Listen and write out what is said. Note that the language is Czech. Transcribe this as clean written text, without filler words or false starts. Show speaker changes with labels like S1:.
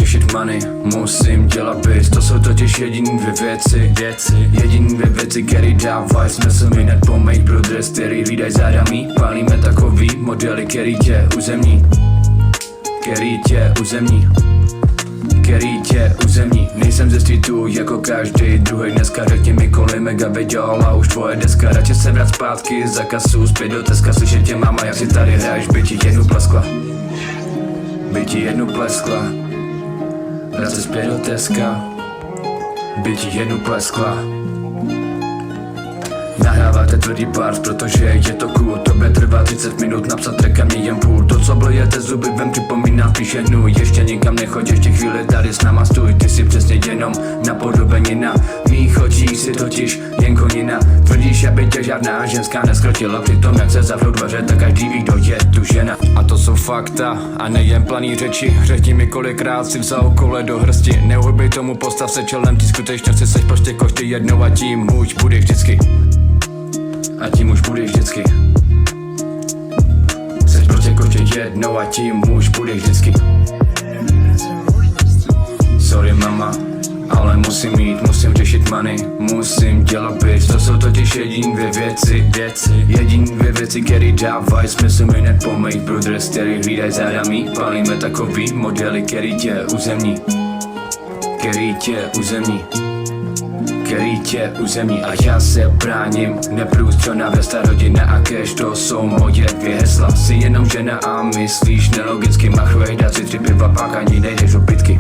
S1: řešit money, musím dělat biz. To jsou totiž jediný dvě věci. Jediný dvě věci, který dávají smysl. My net po mých brothers, který hlídaj zádamí. Pálíme takový modely, který tě uzemní. Nejsem ze streetu jako každý druhý. Dneska řekni mi, kolik mega vydělala už tvoje deska. Radši se vrát zpátky za kasu, zpět do Teska. Slyšet tě máma, jak si tady hraješ, by ti jednu pleskla. Vrát se zpět do Teska, by ti jednu pleskla. Nahráváte tvrdý bars, protože je to cool. Tobě trvá 30 minut napsat track a mě jen půl. To co blejete zuby vem připomíná spíš jednu. Ještě nikam nechoď, ještě chvíli tady s náma stůj. Ty si přesně jenom napodobenina. Mých očích si totiž jen konina. Tvrdíš, aby tě žádná ženská neskrotila. Přitom jak se zavřou dveře, tak každý ví, kdo je tu žena. A to jsou fakta a nejen planý řeči. Řekni mi, kolikrát si vzal kole do hrsti. Neuhybej tomu, postav se čelem, ty skutečnosti seš prostě košty jednou a tím muž budeš vždycky. Seš prostě koště jednou a tím muž budeš vždycky. Sorry mama, ale musím řešit money, musím dělat biz. To jsou totiž jediný dvě věci, který dávají smysl. My net po mých brothers, který hlídaj zádamí. Pálíme takový modely, který tě uzemní. A já se bráním, neprůstřelná vrsta rodina a cash, to jsou moje dvě hesla. Jsi jenom žena a myslíš nelogicky. Machruj, dát si 3 piva, pak ani nejdeš do pitky.